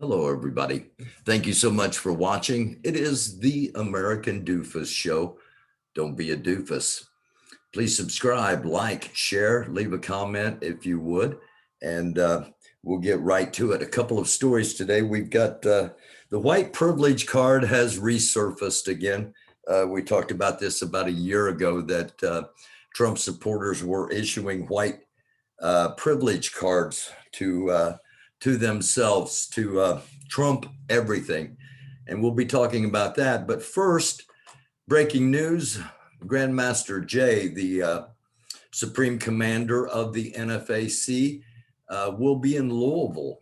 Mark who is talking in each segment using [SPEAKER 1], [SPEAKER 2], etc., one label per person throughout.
[SPEAKER 1] Hello, everybody. Thank you so much for watching. It is the American Doofus Show. Don't be a doofus. Please subscribe, like, share, leave a comment if you would, and we'll get right to it. A couple of stories today. We've got the white privilege card has resurfaced again. We talked about this about a year ago that Trump supporters were issuing white privilege cards to themselves to trump everything. And we'll be talking about that. But first, breaking news, Grandmaster Jay, the Supreme Commander of the NFAC, will be in Louisville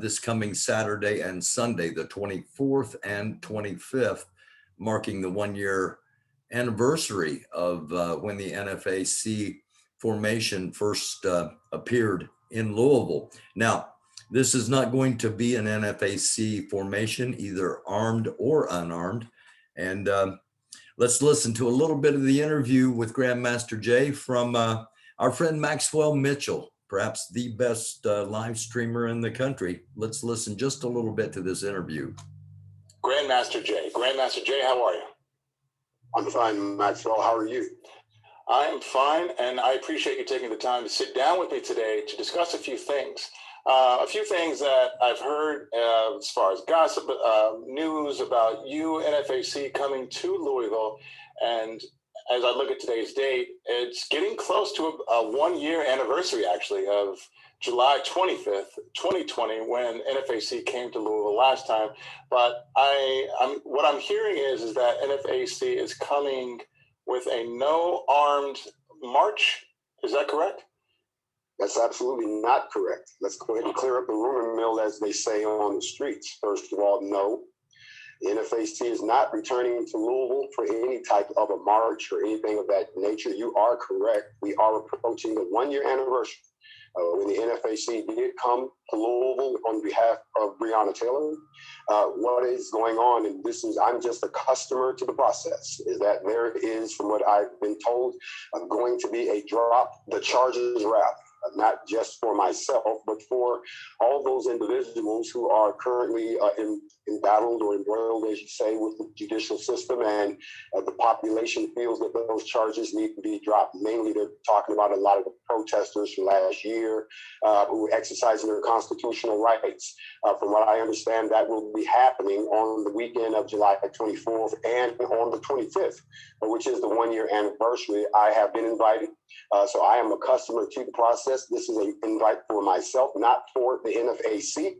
[SPEAKER 1] this coming Saturday and Sunday, the 24th and 25th, marking the 1-year anniversary of when the NFAC formation first appeared in Louisville. Now, this is not going to be an NFAC formation, either armed or unarmed. And let's listen to a little bit of the interview with Grandmaster Jay from our friend Maxwell Mitchell, perhaps the best live streamer in the country. Let's listen just a little bit to this interview.
[SPEAKER 2] Grandmaster Jay. Grandmaster Jay, how are you?
[SPEAKER 3] I'm fine, Maxwell. How are you?
[SPEAKER 2] I'm fine, and I appreciate you taking the time to sit down with me today to discuss a few things. A few things that I've heard as far as gossip, news about you, NFAC, coming to Louisville. And as I look at today's date, it's getting close to a 1-year anniversary, actually, of July 25th, 2020, when NFAC came to Louisville last time. But what I'm hearing is that NFAC is coming with a no armed march. Is that correct?
[SPEAKER 3] That's absolutely not correct. Let's go ahead and clear up the rumor mill, as they say on the streets. First of all, no. The NFAC is not returning to Louisville for any type of a march or anything of that nature. You are correct. We are approaching the 1-year anniversary when the NFAC did come to Louisville on behalf of Breonna Taylor. What is going on, and I'm just a customer to the process, is that there is, from what I've been told, going to be a drop the charges rap. Not just for myself, but for all those individuals who are currently embattled or embroiled, as you say, with the judicial system, and the population feels that those charges need to be dropped. Mainly, they're talking about a lot of the protesters from last year who were exercising their constitutional rights. From what I understand, that will be happening on the weekend of July 24th and on the 25th, which is the 1-year anniversary. I have been invited, so I am a customer to the process. This is an invite for myself, not for the NFAC.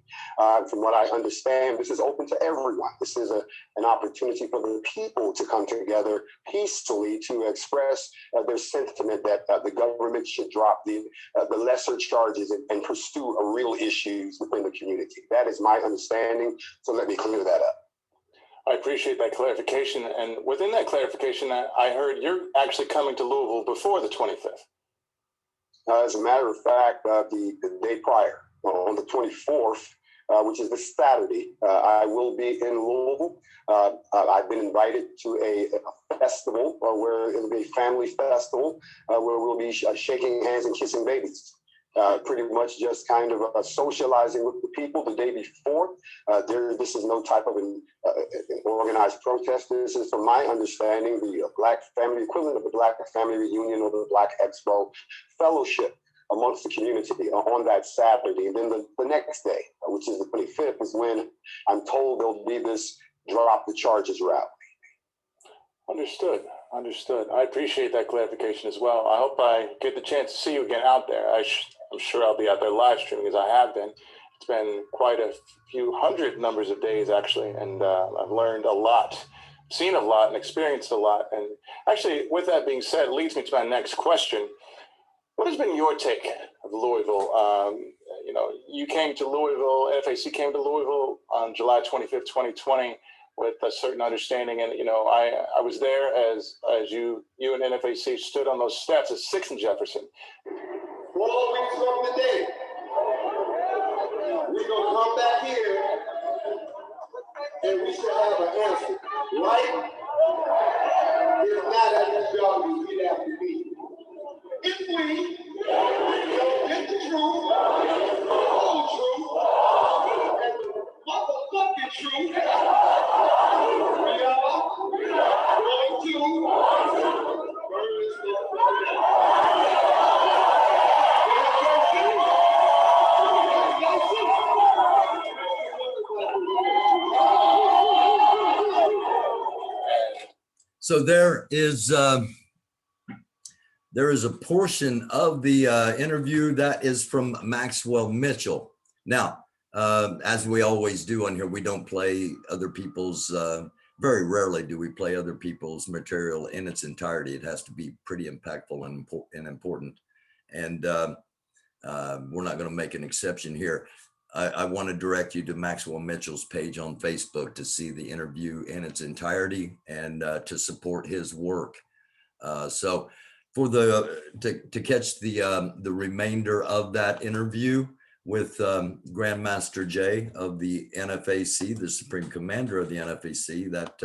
[SPEAKER 3] From what I understand, this is open to everyone. This is an opportunity for the people to come together peacefully to express their sentiment that the government should drop the lesser charges and pursue real issues within the community. That is my understanding. So let me clear that up.
[SPEAKER 2] I appreciate that clarification. And within that clarification, I heard you're actually coming to Louisville before the 25th.
[SPEAKER 3] As a matter of fact, the day prior, on the 24th, which is this Saturday, I will be in Louisville. I've been invited to a festival where it'll be a family festival where we'll be shaking hands and kissing babies. Pretty much just kind of socializing with the people the day before. This is no type of an organized protest. This is, from my understanding, the Black family equivalent of the Black Family Reunion or the Black Expo fellowship amongst the community on that Saturday. And then the next day, which is the 25th, is when I'm told there'll be this drop the charges rally.
[SPEAKER 2] Understood. I appreciate that clarification as well. I hope I get the chance to see you again out there. I'm sure I'll be out there live streaming, as I have been. It's been quite a few hundred numbers of days, actually, and I've learned a lot, seen a lot, and experienced a lot. And actually, with that being said, leads me to my next question. What has been your take of Louisville? You came to Louisville, NFAC came to Louisville on July 25th, 2020, with a certain understanding. And, I was there as you and NFAC stood on those steps at 6th and Jefferson.
[SPEAKER 3] 4 weeks from today, we're going to come back here and we should have an answer, right? If not, at least y'all will repeat after me. If we don't get the truth, the whole truth,
[SPEAKER 1] So there is a portion of the interview that is from Maxwell Mitchell. Now, as we always do on here, we don't play other people's, very rarely do we play other people's material in its entirety. It has to be pretty impactful and important. And we're not going to make an exception here. I want to direct you to Maxwell Mitchell's page on Facebook to see the interview in its entirety and to support his work. So for to catch the remainder of that interview with Grandmaster Jay of the NFAC, the Supreme Commander of the NFAC, that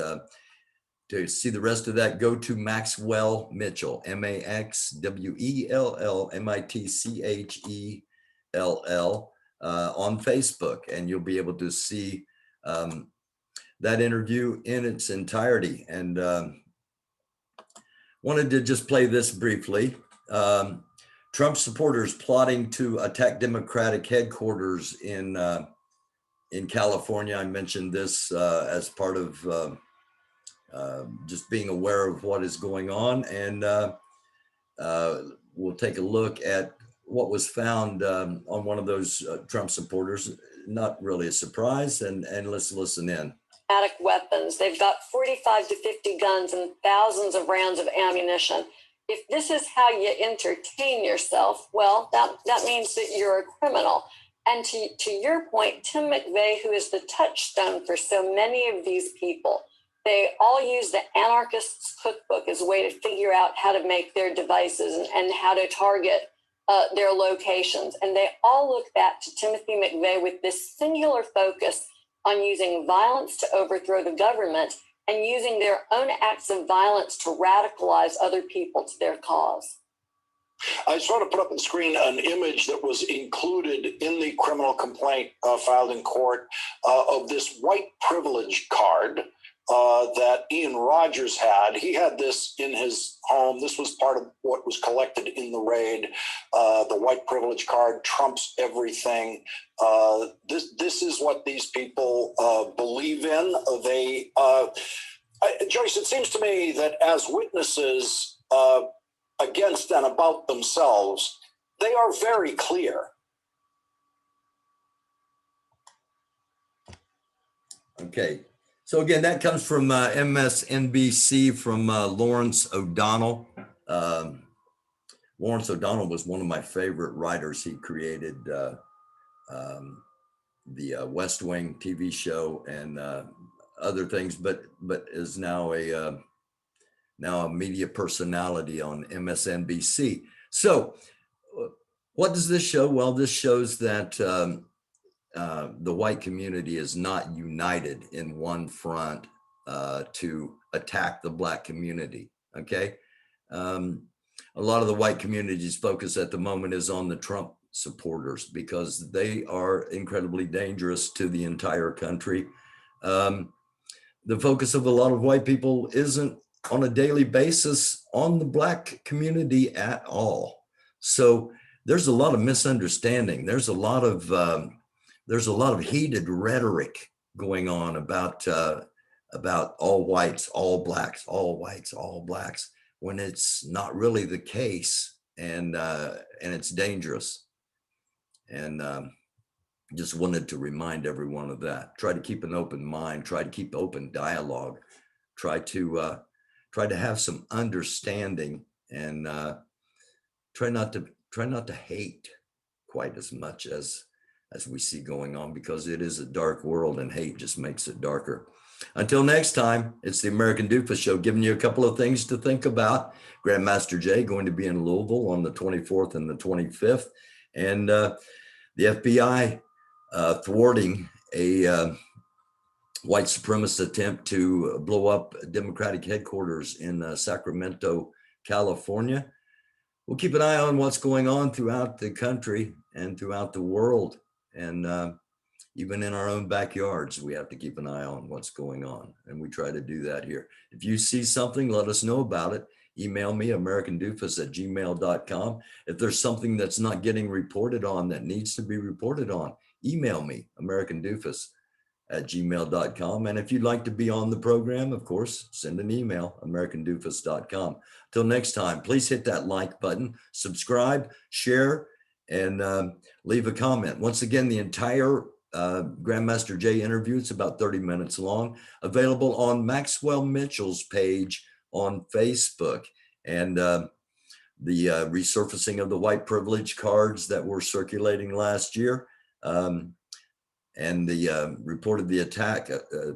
[SPEAKER 1] to see the rest of that, go to Maxwell Mitchell, MaxwellMitchell on Facebook, and you'll be able to see that interview in its entirety. And wanted to just play this briefly. Trump supporters plotting to attack Democratic headquarters in California. I mentioned this as part of just being aware of what is going on, and we'll take a look at what was found on one of those Trump supporters. Not really a surprise, and let's listen in.
[SPEAKER 4] Weapons. They've got 45 to 50 guns and thousands of rounds of ammunition. If this is how you entertain yourself, well, that means that you're a criminal. And to your point, Tim McVeigh, who is the touchstone for so many of these people, they all use the anarchist's cookbook as a way to figure out how to make their devices and how to target their locations. And they all look back to Timothy McVeigh with this singular focus on using violence to overthrow the government and using their own acts of violence to radicalize other people to their cause.
[SPEAKER 5] I just want to put up on the screen an image that was included in the criminal complaint filed in court of this white privilege card that Ian Rogers had. He had this in his home. This was part of what was collected in the raid. The white privilege card trumps everything. This is what these people believe in. Joyce, it seems to me that as witnesses against and about themselves, they are very clear.
[SPEAKER 1] Okay. So again, that comes from MSNBC from Lawrence O'Donnell. Lawrence O'Donnell was one of my favorite writers. He created the West Wing TV show and other things, but is now a media personality on MSNBC. So what does this show? Well, this shows that the white community is not united in one front to attack the Black community. Okay. A lot of the white community's focus at the moment is on the Trump supporters because they are incredibly dangerous to the entire country. The focus of a lot of white people isn't on a daily basis on the Black community at all. So there's a lot of misunderstanding. There's a lot of heated rhetoric going on about all whites, all Blacks, all whites, all Blacks, when it's not really the case, and it's dangerous. And just wanted to remind everyone of that. Try to keep an open mind. Try to keep open dialogue. Try to have some understanding, and try not to hate quite as much as we see going on, because it is a dark world and hate just makes it darker. Until next time, it's the American Doofus Show, giving you a couple of things to think about. Grandmaster Jay going to be in Louisville on the 24th and the 25th. And the FBI thwarting a white supremacist attempt to blow up Democratic headquarters in Sacramento, California. We'll keep an eye on what's going on throughout the country and throughout the world. And even in our own backyards, we have to keep an eye on what's going on. And we try to do that here. If you see something, let us know about it. Email me, americandufus@gmail.com. If there's something that's not getting reported on that needs to be reported on, email me, americandufus gmail.com. And if you'd like to be on the program, of course, send an email, americandufus.com. Till next time, please hit that like button, subscribe, share, and leave a comment. Once again, the entire Grandmaster Jay interview, it's about 30 minutes long, available on Maxwell Mitchell's page on Facebook. And the resurfacing of the white privilege cards that were circulating last year, and the report of the attack,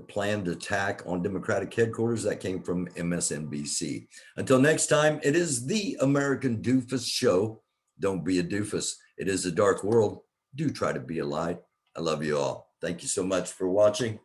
[SPEAKER 1] planned attack on Democratic headquarters that came from MSNBC. Until next time, it is the American Doofus Show. Don't be a doofus. It is a dark world. Do try to be a light. I love you all. Thank you so much for watching.